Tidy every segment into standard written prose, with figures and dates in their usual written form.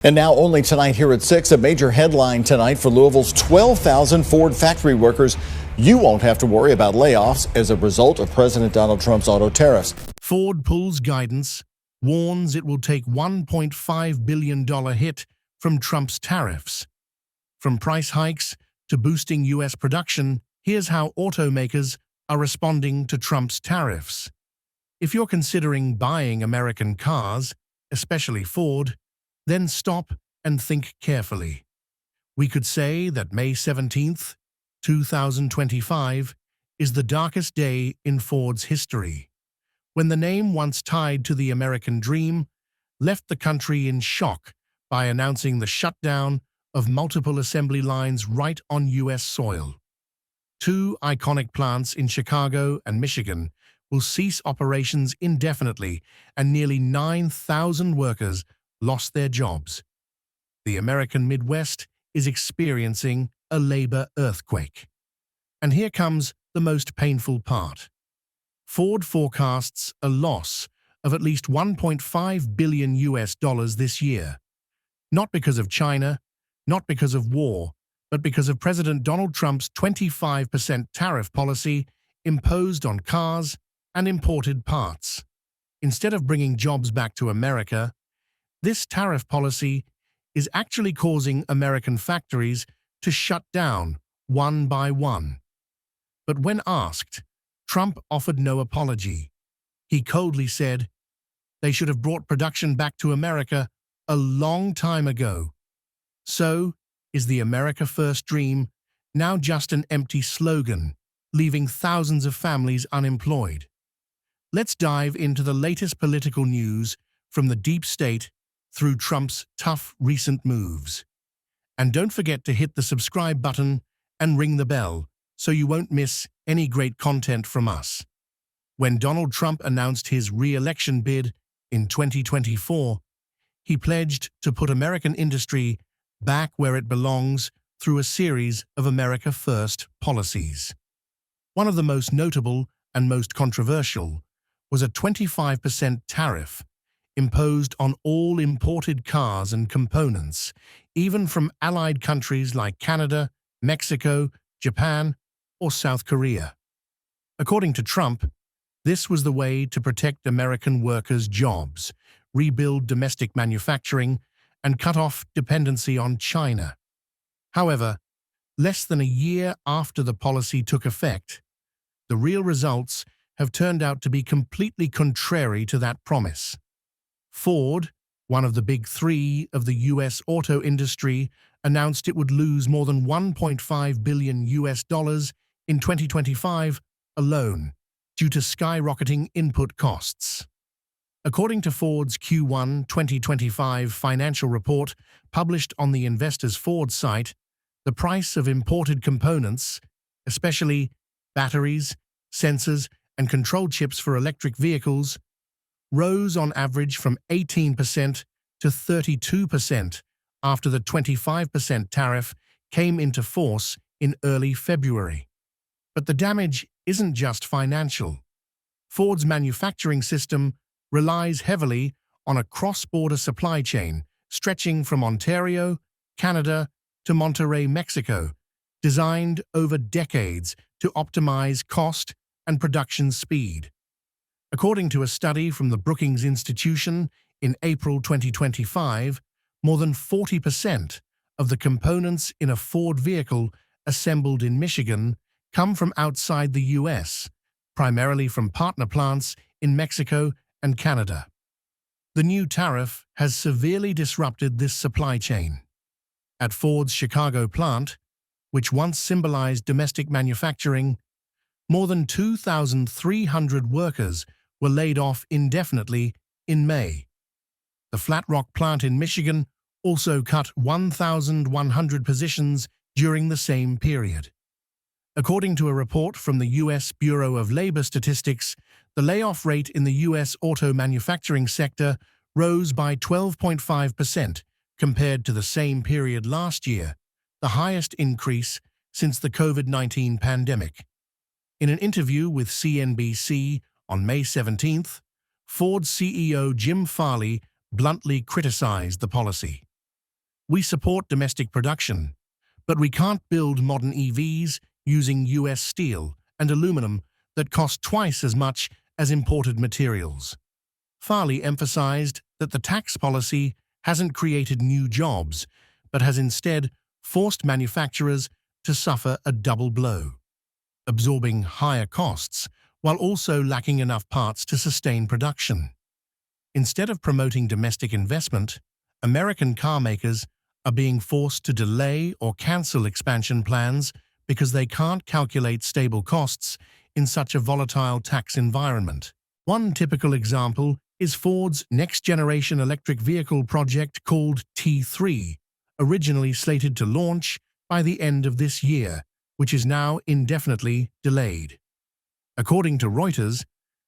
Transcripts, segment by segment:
And now only tonight here at 6, a major headline tonight for Louisville's 12,000 Ford factory workers. You won't have to worry about layoffs as a result of President Donald Trump's auto tariffs. Ford pulls guidance, warns it will take $1.5 billion hit from Trump's tariffs. From price hikes to boosting U.S. production, here's how automakers are responding to Trump's tariffs. If you're considering buying American cars, especially Ford, then stop and think carefully. We could say that May 17th, 2025 is the darkest day in Ford's history, when the name once tied to the American dream left the country in shock by announcing the shutdown of multiple assembly lines right on U.S. soil. Two iconic plants in Chicago and Michigan will cease operations indefinitely, and nearly 9,000 workers lost their jobs. The American Midwest is experiencing a labor earthquake. And here comes the most painful part. Ford forecasts a loss of at least $1.5 billion this year. Not because of China, not because of war, but because of President Donald Trump's 25% tariff policy imposed on cars and imported parts. Instead of bringing jobs back to America, this tariff policy is actually causing American factories to shut down one by one. But when asked, Trump offered no apology. He coldly said they should have brought production back to America a long time ago. So, is the America First dream now just an empty slogan, leaving thousands of families unemployed? Let's dive into the latest political news from the deep state through Trump's tough recent moves. And don't forget to hit the subscribe button and ring the bell so you won't miss any great content from us. When Donald Trump announced his re-election bid in 2024, he pledged to put American industry back where it belongs through a series of America First policies. One of the most notable and most controversial was a 25% tariff imposed on all imported cars and components, even from allied countries like Canada, Mexico, Japan, or South Korea. According to Trump, this was the way to protect American workers' jobs, rebuild domestic manufacturing, and cut off dependency on China. However, less than a year after the policy took effect, the real results have turned out to be completely contrary to that promise. Ford, one of the big three of the U.S. auto industry, announced it would lose more than $1.5 billion in 2025 alone due to skyrocketing input costs. According to Ford's Q1 2025 financial report published on the Investors Ford site, the price of imported components, especially batteries, sensors, and control chips for electric vehicles, rose on average from 18% to 32% after the 25% tariff came into force in early February. But the damage isn't just financial. Ford's manufacturing system relies heavily on a cross-border supply chain stretching from Ontario, Canada, to Monterrey, Mexico, designed over decades to optimize cost and production speed. According to a study from the Brookings Institution in April 2025, more than 40% of the components in a Ford vehicle assembled in Michigan come from outside the U.S., primarily from partner plants in Mexico and Canada. The new tariff has severely disrupted this supply chain. At Ford's Chicago plant, which once symbolized domestic manufacturing, more than 2,300 workers were laid off indefinitely in May. The Flat Rock plant in Michigan also cut 1,100 positions during the same period. According to a report from the U.S. Bureau of Labor Statistics, the layoff rate in the U.S. auto manufacturing sector rose by 12.5% compared to the same period last year, the highest increase since the COVID-19 pandemic. In an interview with CNBC on May 17th, Ford CEO Jim Farley bluntly criticized the policy. We support domestic production, but we can't build modern EVs using US steel and aluminum that cost twice as much as imported materials. Farley emphasized that the tax policy hasn't created new jobs, but has instead forced manufacturers to suffer a double blow, absorbing higher costs while also lacking enough parts to sustain production. Instead of promoting domestic investment, American car makers are being forced to delay or cancel expansion plans because they can't calculate stable costs in such a volatile tax environment. One typical example is Ford's next-generation electric vehicle project called T3, originally slated to launch by the end of this year, which is now indefinitely delayed. According to Reuters,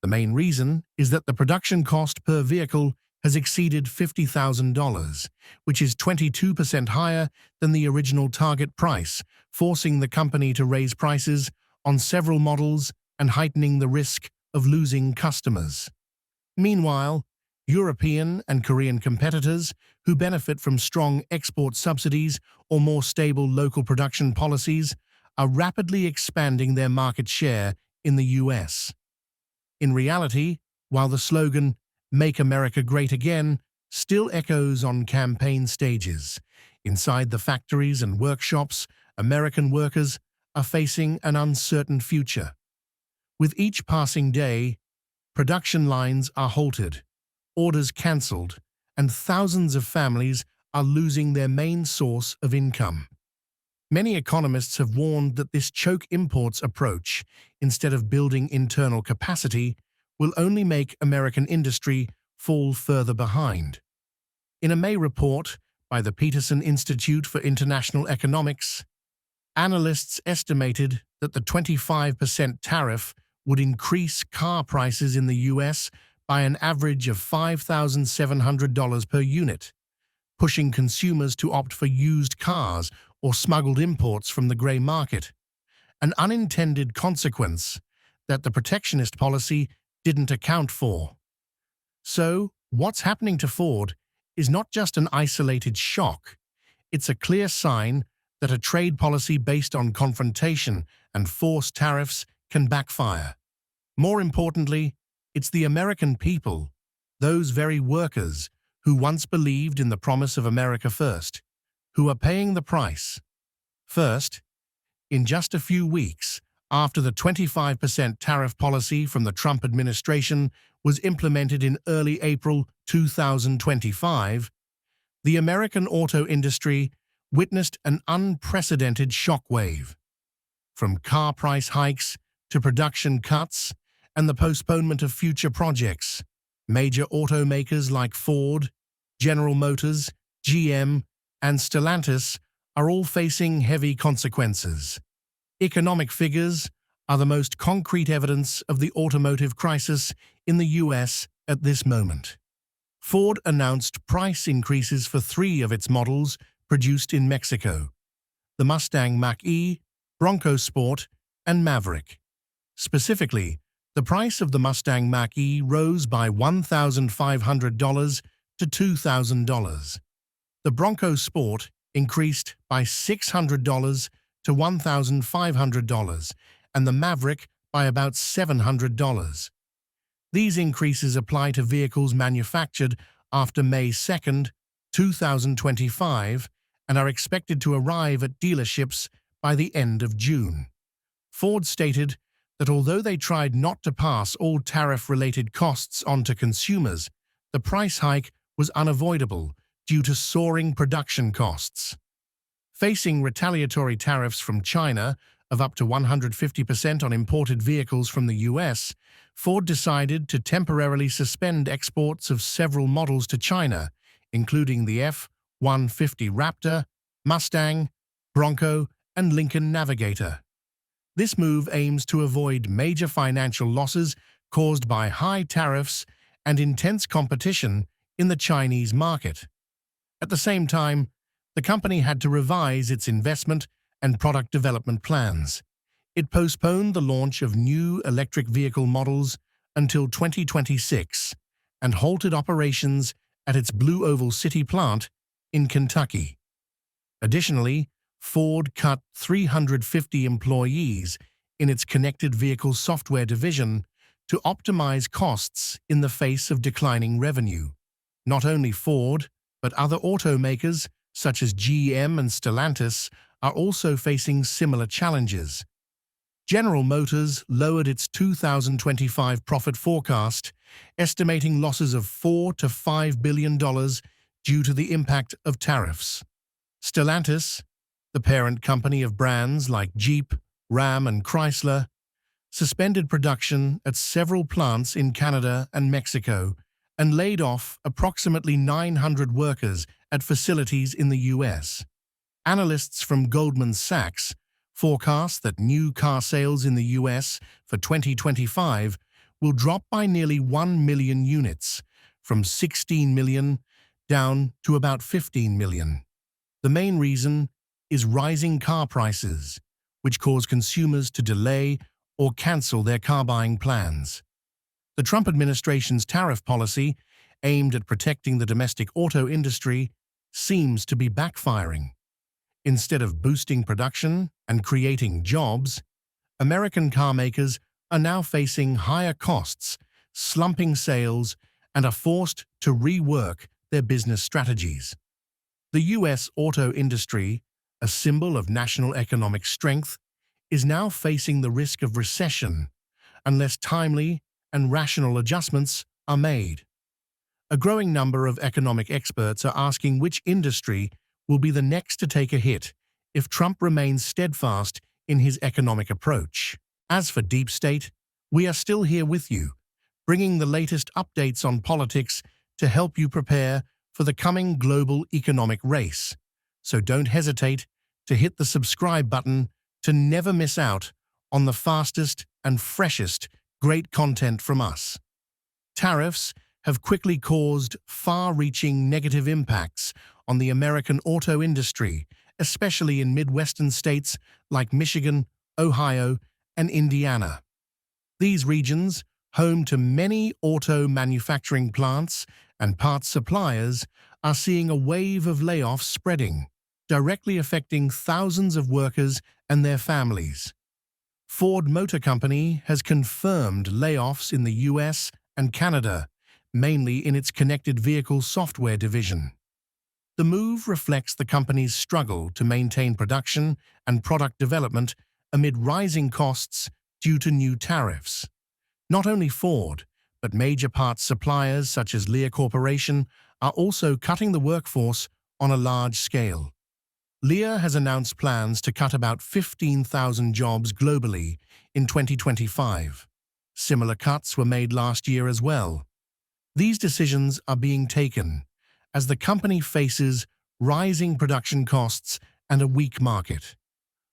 the main reason is that the production cost per vehicle has exceeded $50,000, which is 22% higher than the original target price, forcing the company to raise prices on several models and heightening the risk of losing customers. Meanwhile, European and Korean competitors who benefit from strong export subsidies or more stable local production policies are rapidly expanding their market share in the US. In reality, while the slogan "Make America Great Again" still echoes on campaign stages, inside the factories and workshops, American workers are facing an uncertain future. With each passing day, production lines are halted, orders cancelled, and thousands of families are losing their main source of income. Many economists have warned that this choke imports approach, instead of building internal capacity, will only make American industry fall further behind. In a May report by the Peterson Institute for International Economics, analysts estimated that the 25% tariff would increase car prices in the US by an average of $5,700 per unit, pushing consumers to opt for used cars or smuggled imports from the grey market, an unintended consequence that the protectionist policy didn't account for. So, what's happening to Ford is not just an isolated shock, it's a clear sign that a trade policy based on confrontation and forced tariffs can backfire. More importantly, it's the American people, those very workers who once believed in the promise of America first, who are paying the price. First, in just a few weeks after the 25% tariff policy from the Trump administration was implemented in early April 2025, the American auto industry witnessed an unprecedented shockwave. From car price hikes to production cuts and the postponement of future projects, major automakers like Ford, General Motors, GM, and Stellantis are all facing heavy consequences. Economic figures are the most concrete evidence of the automotive crisis in the US at this moment. Ford announced price increases for 3 of its models produced in Mexico: the Mustang Mach-E, Bronco Sport, and Maverick. Specifically, the price of the Mustang Mach-E rose by $1,500 to $2,000. The Bronco Sport increased by $600 to $1,500, and the Maverick by about $700. These increases apply to vehicles manufactured after May 2, 2025, and are expected to arrive at dealerships by the end of June. Ford stated that although they tried not to pass all tariff-related costs on to consumers, the price hike was unavoidable due to soaring production costs. Facing retaliatory tariffs from China of up to 150% on imported vehicles from the US, Ford decided to temporarily suspend exports of several models to China, including the F-150 Raptor, Mustang, Bronco, and Lincoln Navigator. This move aims to avoid major financial losses caused by high tariffs and intense competition in the Chinese market. At the same time, the company had to revise its investment and product development plans. It postponed the launch of new electric vehicle models until 2026 and halted operations at its Blue Oval City plant in Kentucky. Additionally, Ford cut 350 employees in its connected vehicle software division to optimize costs in the face of declining revenue. Not only Ford, but other automakers such as GM and Stellantis are also facing similar challenges. General Motors lowered its 2025 profit forecast, estimating losses of $4 to $5 billion due to the impact of tariffs. Stellantis, the parent company of brands like Jeep, Ram, and Chrysler, suspended production at several plants in Canada and Mexico and laid off approximately 900 workers at facilities in the U.S. Analysts from Goldman Sachs forecast that new car sales in the U.S. for 2025 will drop by nearly 1 million units, from 16 million down to about 15 million. The main reason is rising car prices, which cause consumers to delay or cancel their car-buying plans. The Trump administration's tariff policy, aimed at protecting the domestic auto industry, seems to be backfiring. Instead of boosting production and creating jobs, American carmakers are now facing higher costs, slumping sales, and are forced to rework their business strategies. The U.S. auto industry, a symbol of national economic strength, is now facing the risk of recession unless timely and rational adjustments are made. A growing number of economic experts are asking which industry will be the next to take a hit if Trump remains steadfast in his economic approach. As for Deep State, we are still here with you, bringing the latest updates on politics to help you prepare for the coming global economic race. So don't hesitate to hit the subscribe button to never miss out on the fastest and freshest great content from us. Tariffs have quickly caused far-reaching negative impacts on the American auto industry, especially in Midwestern states like Michigan, Ohio, and Indiana. These regions, home to many auto manufacturing plants and parts suppliers, are seeing a wave of layoffs spreading, directly affecting thousands of workers and their families. Ford Motor Company has confirmed layoffs in the U.S. and Canada, mainly in its connected vehicle software division. The move reflects the company's struggle to maintain production and product development amid rising costs due to new tariffs. Not only Ford, but major parts suppliers such as Lear Corporation are also cutting the workforce on a large scale. Lear has announced plans to cut about 15,000 jobs globally in 2025. Similar cuts were made last year as well. These decisions are being taken as the company faces rising production costs and a weak market.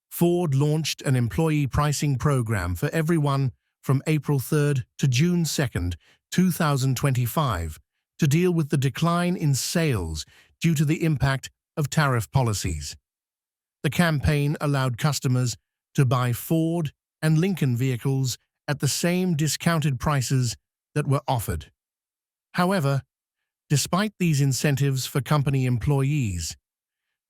Ford launched an employee pricing program for everyone from April 3rd to June 2nd, 2025, to deal with the decline in sales due to the impact of tariff policies. The campaign allowed customers to buy Ford and Lincoln vehicles at the same discounted prices that were offered. However, despite these incentives for company employees,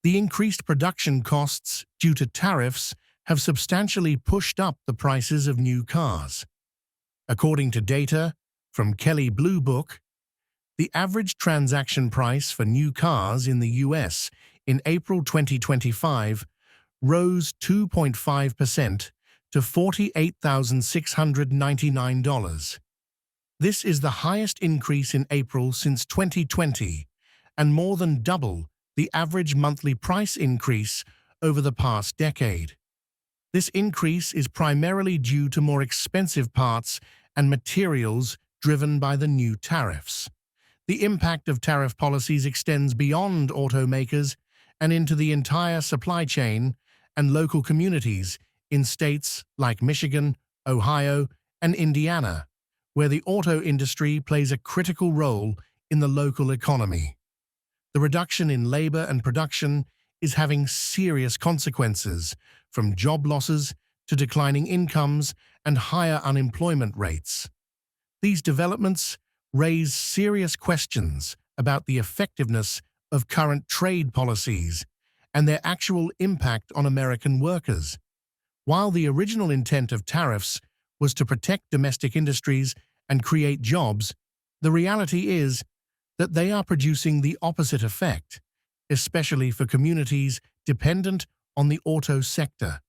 the increased production costs due to tariffs have substantially pushed up the prices of new cars. According to data from Kelley Blue Book, the average transaction price for new cars in the U.S. in April 2025 rose 2.5% to $48,699. This is the highest increase in April since 2020 and more than double the average monthly price increase over the past decade. This increase is primarily due to more expensive parts and materials driven by the new tariffs. The impact of tariff policies extends beyond automakers and into the entire supply chain and local communities in states like Michigan, Ohio, and Indiana, where the auto industry plays a critical role in the local economy. The reduction in labor and production is having serious consequences, from job losses to declining incomes and higher unemployment rates. These developments raise serious questions about the effectiveness of current trade policies and their actual impact on American workers. While the original intent of tariffs was to protect domestic industries and create jobs, the reality is that they are producing the opposite effect, especially for communities dependent on the auto sector.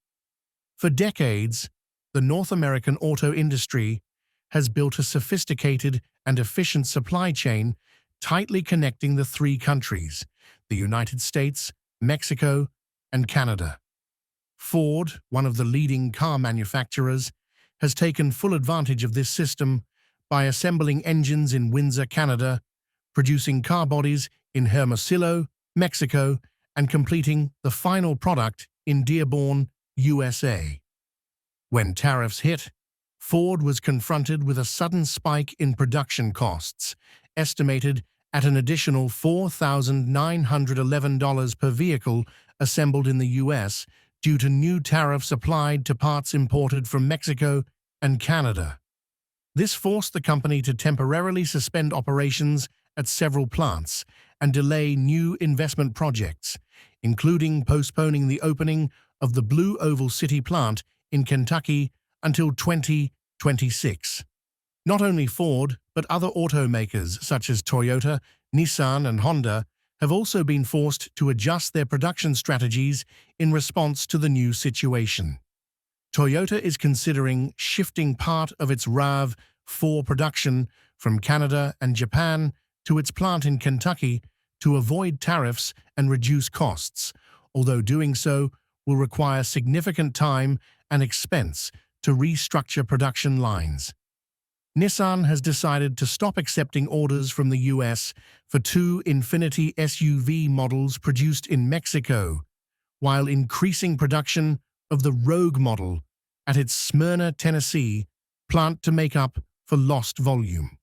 For decades, the North American auto industry has built a sophisticated and efficient supply chain tightly connecting the three countries, the United States, Mexico, and Canada. Ford, one of the leading car manufacturers, has taken full advantage of this system by assembling engines in Windsor, Canada, producing car bodies in Hermosillo, Mexico, and completing the final product in Dearborn, USA. When tariffs hit, Ford was confronted with a sudden spike in production costs, estimated at an additional $4,911 per vehicle assembled in the U.S. due to new tariffs applied to parts imported from Mexico and Canada. This forced the company to temporarily suspend operations at several plants and delay new investment projects, including postponing the opening of the Blue Oval City plant in Kentucky until 2026. Not only Ford, but other automakers such as Toyota, Nissan, and Honda have also been forced to adjust their production strategies in response to the new situation. Toyota is considering shifting part of its RAV4 production from Canada and Japan to its plant in Kentucky to avoid tariffs and reduce costs, although doing so will require significant time and expense to restructure production lines. Nissan has decided to stop accepting orders from the U.S. for two Infiniti SUV models produced in Mexico, while increasing production of the Rogue model at its Smyrna, Tennessee, plant to make up for lost volume.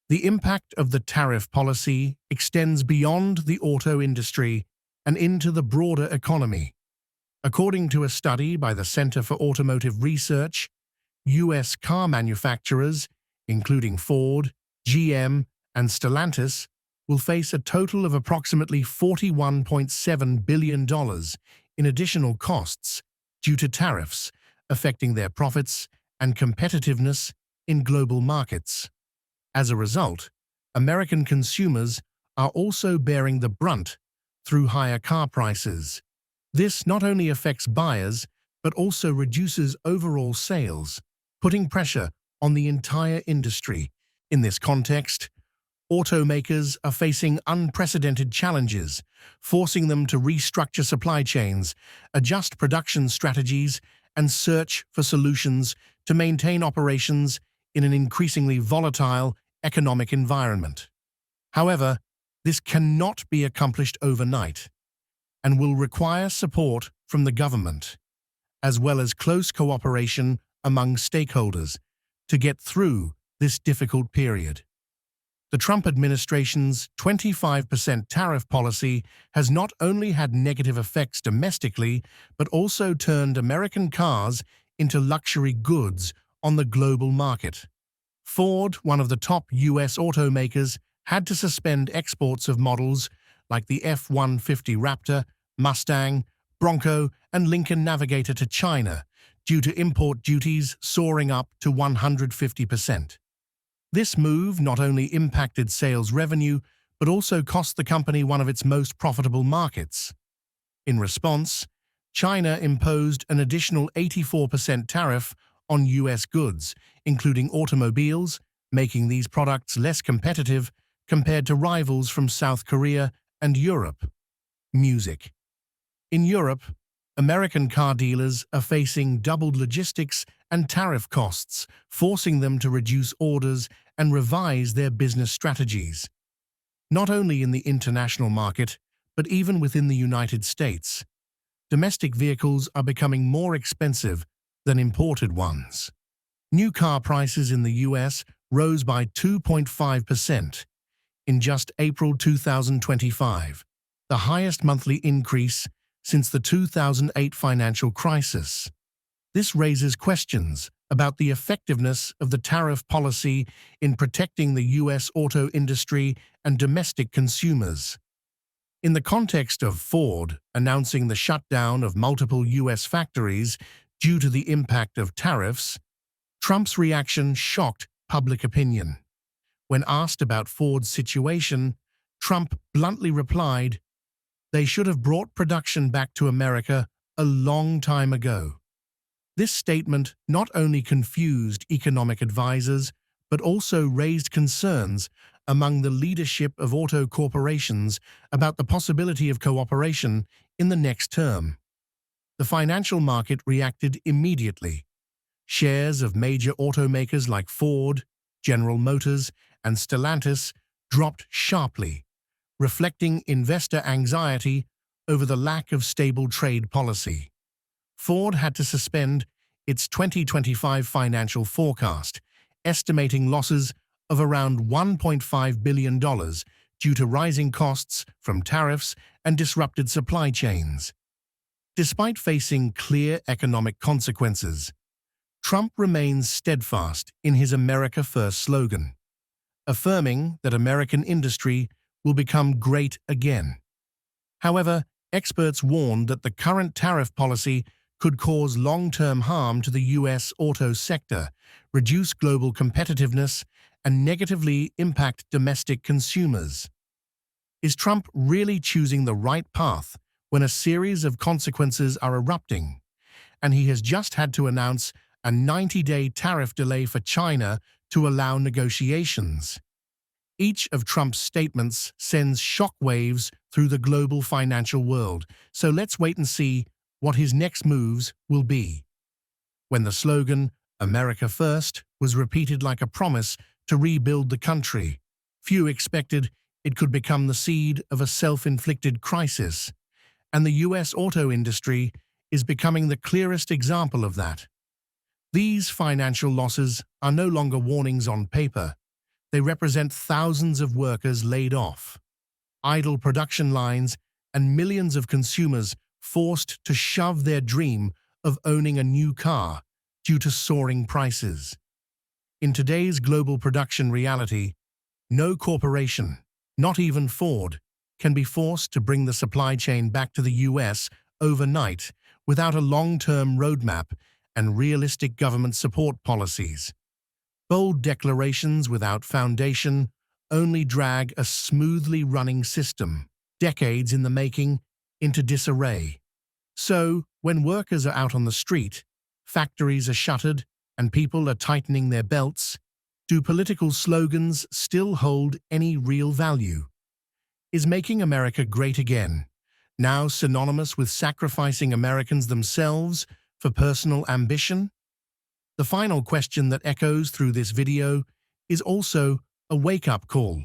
The impact of the tariff policy extends beyond the auto industry and into the broader economy. According to a study by the Center for Automotive Research, U.S. car manufacturers, including Ford, GM, and Stellantis, will face a total of approximately $41.7 billion in additional costs due to tariffs, affecting their profits and competitiveness in global markets. As a result, American consumers are also bearing the brunt through higher car prices. This not only affects buyers, but also reduces overall sales, putting pressure on the entire industry. In this context, automakers are facing unprecedented challenges, forcing them to restructure supply chains, adjust production strategies, and search for solutions to maintain operations in an increasingly volatile economic environment. However, this cannot be accomplished overnight and will require support from the government, as well as close cooperation among stakeholders to get through this difficult period. The Trump administration's 25% tariff policy has not only had negative effects domestically, but also turned American cars into luxury goods on the global market. Ford, one of the top U.S. automakers, had to suspend exports of models like the F-150 Raptor, Mustang, Bronco, and Lincoln Navigator to China due to import duties soaring up to 150%. This move not only impacted sales revenue, but also cost the company one of its most profitable markets. In response, China imposed an additional 84% tariff on U.S. goods, including automobiles, making these products less competitive compared to rivals from South Korea and Europe. Music. In Europe, American car dealers are facing doubled logistics and tariff costs, forcing them to reduce orders and revise their business strategies. Not only in the international market, but even within the United States, domestic vehicles are becoming more expensive than imported ones. New car prices in the U.S. rose by 2.5% in just April 2025, the highest monthly increase since the 2008 financial crisis. This raises questions about the effectiveness of the tariff policy in protecting the U.S. auto industry and domestic consumers. In the context of Ford announcing the shutdown of multiple U.S. factories due to the impact of tariffs, Trump's reaction shocked public opinion. When asked about Ford's situation, Trump bluntly replied, "They should have brought production back to America a long time ago." This statement not only confused economic advisors, but also raised concerns among the leadership of auto corporations about the possibility of cooperation in the next term. The financial market reacted immediately. Shares of major automakers like Ford, General Motors, and Stellantis dropped sharply, reflecting investor anxiety over the lack of stable trade policy. Ford had to suspend its 2025 financial forecast, estimating losses of around $1.5 billion due to rising costs from tariffs and disrupted supply chains. Despite facing clear economic consequences, Trump remains steadfast in his America First slogan, affirming that American industry will become great again. However, experts warned that the current tariff policy could cause long-term harm to the U.S. auto sector, reduce global competitiveness, and negatively impact domestic consumers. Is Trump really choosing the right path when a series of consequences are erupting, and he has just had to announce a 90-day tariff delay for China to allow negotiations? Each of Trump's statements sends shockwaves through the global financial world, so let's wait and see what his next moves will be. When the slogan, "America First," was repeated like a promise to rebuild the country, few expected it could become the seed of a self-inflicted crisis, and the U.S. auto industry is becoming the clearest example of that. These financial losses are no longer warnings on paper. They represent thousands of workers laid off, idle production lines, and millions of consumers forced to shove their dream of owning a new car due to soaring prices. In today's global production reality, no corporation, not even Ford, can be forced to bring the supply chain back to the U.S. overnight without a long-term roadmap and realistic government support policies. Bold declarations without foundation only drag a smoothly running system, decades in the making, into disarray. So, when workers are out on the street, factories are shuttered, and people are tightening their belts, do political slogans still hold any real value? Is making America great again now synonymous with sacrificing Americans themselves for personal ambition? The final question that echoes through this video is also a wake-up call.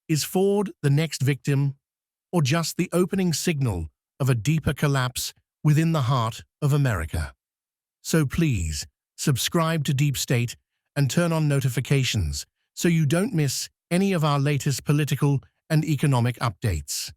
Is Ford the next victim, or just the opening signal of a deeper collapse within the heart of America? So please, subscribe to Deep State and turn on notifications so you don't miss any of our latest political and economic updates.